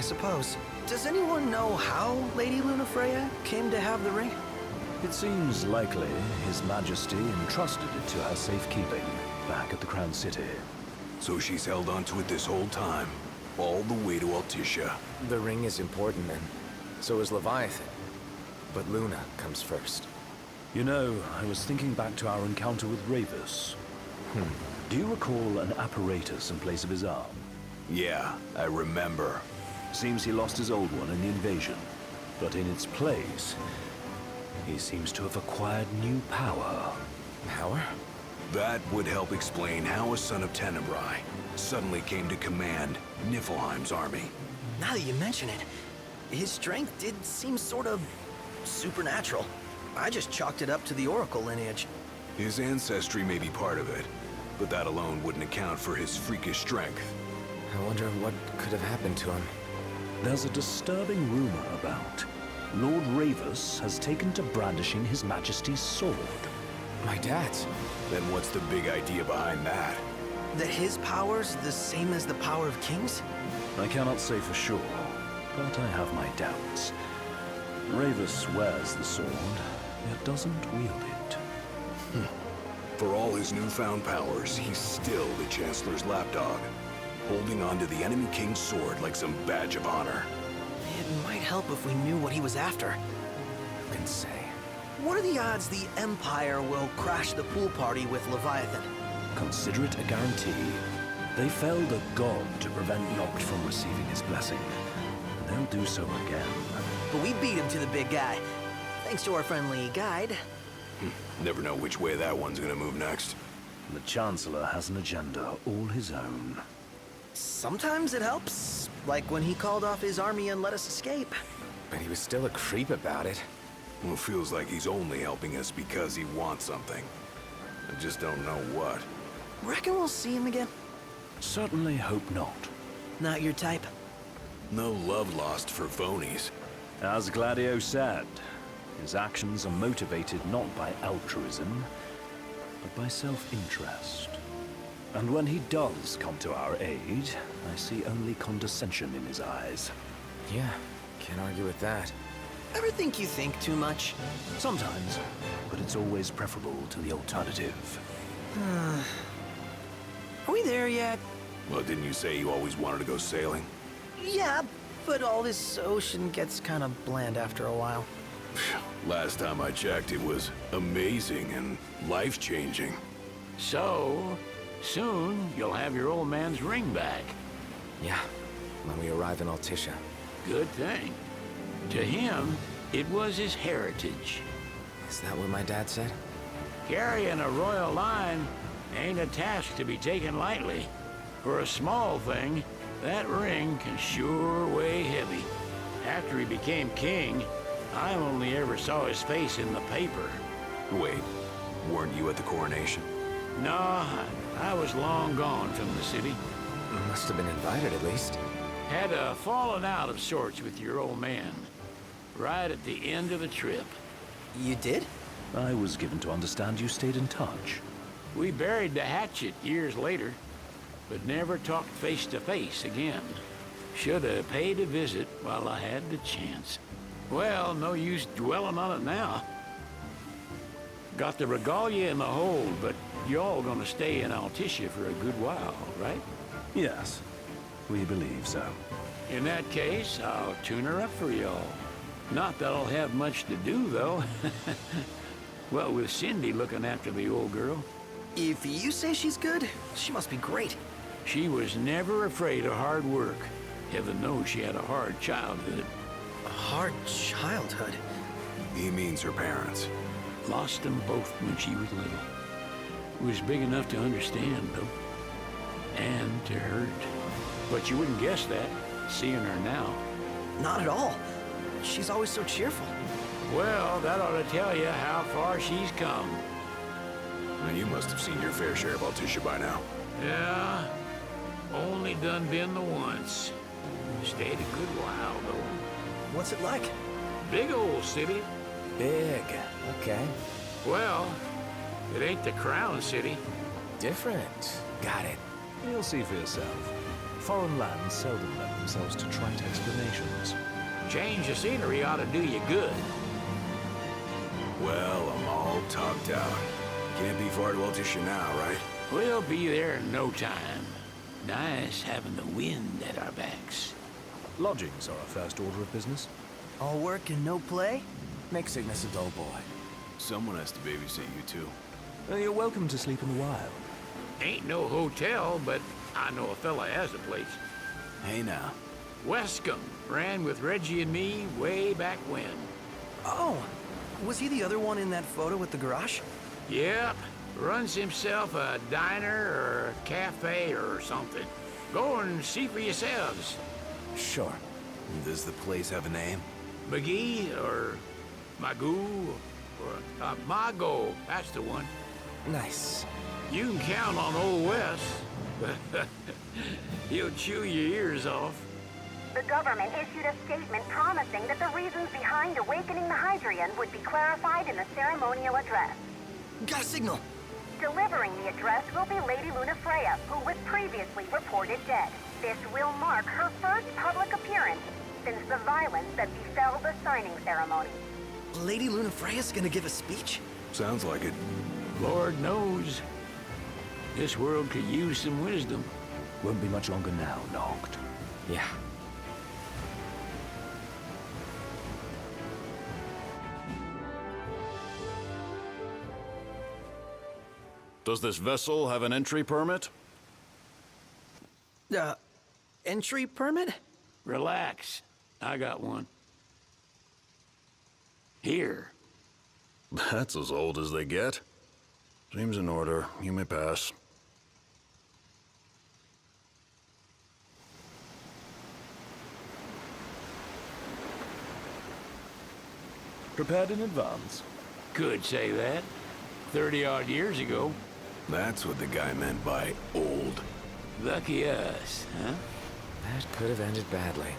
I suppose. Does anyone know how Lady Lunafreya came to have the ring? It seems likely His Majesty entrusted it to her safekeeping back at the Crown City. So she's held onto it this whole time, all the way to Altissia. The ring is important, and so is Leviathan. But Luna comes first. You know, I was thinking back to our encounter with Ravus. Do you recall an apparatus in place of his arm? Yeah, I remember. Seems he lost his old one in the invasion. But in its place, he seems to have acquired new power. Power? That would help explain how a son of Tenebrae suddenly came to command Niflheim's army. Now that you mention it, his strength did seem sort of supernatural. I just chalked it up to the Oracle lineage. His ancestry may be part of it, but that alone wouldn't account for his freakish strength. I wonder what could have happened to him. There's a disturbing rumor about Lord Ravus has taken to brandishing His Majesty's sword. My dad's. Then what's the big idea behind that? That his power's the same as the power of kings? I cannot say for sure, but I have my doubts. Ravus wears the sword, yet doesn't wield it. For all his newfound powers, he's still the Chancellor's lapdog, holding on to the enemy king's sword like some badge of honor. It might help if we knew what he was after. Who can say? What are the odds the Empire will crash the pool party with Leviathan? Consider it a guarantee. They felled a god to prevent Noct from receiving his blessing. They'll do so again. But we beat him to the big guy, thanks to our friendly guide. Never know which way that one's gonna move next. The Chancellor has an agenda all his own. Sometimes it helps, like when he called off his army and let us escape. But he was still a creep about it. Well, it feels like he's only helping us because he wants something. I just don't know what. Reckon we'll see him again? Certainly hope not. Not your type? No love lost for phonies. As Gladio said, his actions are motivated not by altruism, but by self-interest. And when he does come to our aid, I see only condescension in his eyes. Yeah, can't argue with that. Ever think you think too much? Sometimes, but it's always preferable to the alternative. Are we there yet? Well, didn't you say you always wanted to go sailing? Yeah, but all this ocean gets kind of bland after a while. Last time I checked, it was amazing and life-changing. So, soon you'll have your old man's ring back. Yeah, when we arrive in Altissia. Good thing. To him, it was his heritage. Is that what my dad said? Carrying a royal line ain't a task to be taken lightly. For a small thing, that ring can sure weigh heavy. After he became king, I only ever saw his face in the paper. Wait, weren't you at the coronation? No, I was long gone from the city. Must have been invited at least. Had a falling out of sorts with your old man. Right at the end of the trip. You did? I was given to understand you stayed in touch. We buried the hatchet years later, but never talked face to face again. Should have paid a visit while I had the chance. Well, no use dwelling on it now. Got the regalia in the hold, but y'all gonna stay in Altissia for a good while, right? Yes, we believe so. In that case, I'll tune her up for y'all. Not that I'll have much to do, though. Well, with Cindy looking after the old girl. If you say she's good, she must be great. She was never afraid of hard work. Heaven knows she had a hard childhood. A hard childhood. He means her parents. Lost them both when she was little. Was big enough to understand, though. And to hurt. But you wouldn't guess that, seeing her now. Not at all. She's always so cheerful. Well, that ought to tell you how far she's come. Now, you must have seen your fair share of Altissia by now. Yeah, only done been the once. Stayed a good while, though. What's it like? Big old city. Big. Okay. Well, it ain't the Crown City. Different. Got it. You'll see for yourself. Foreign lands seldom lend themselves to trite explanations. Change of scenery ought to do you good. Well, I'm all topped out. Can't be far to Altisha now, right? We'll be there in no time. Nice having the wind at our backs. Lodgings are our first order of business. All work and no play? Make Cygnus a dull boy. Someone has to babysit you two. You're welcome to sleep in the wild. Ain't no hotel, but I know a fella has a place. Hey now. Wescombe ran with Reggie and me way back when. Oh, was he the other one in that photo with the garage? Yep, runs himself a diner or a cafe or something. Go and see for yourselves. Sure. Does the place have a name? McGee or Magoo or Mago, that's the one. Nice. You can count on Old Wes. He'll chew your ears off. The government issued a statement promising that the reasons behind awakening the Hydrian would be clarified in the ceremonial address. Got a signal. Delivering the address will be Lady Lunafreya, who was previously reported dead. This will mark her first public appearance since the violence that befell the signing ceremony. Lady Lunafreya's gonna give a speech? Sounds like it. Lord knows. This world could use some wisdom. Won't be much longer now, Noct. Yeah. Does this vessel have an entry permit? Entry permit? Relax. I got one. Here. That's as old as they get. Seems in order. You may pass. Prepared in advance. Could say that. 30-odd years ago. That's what the guy meant by old. Lucky us, huh? That could have ended badly.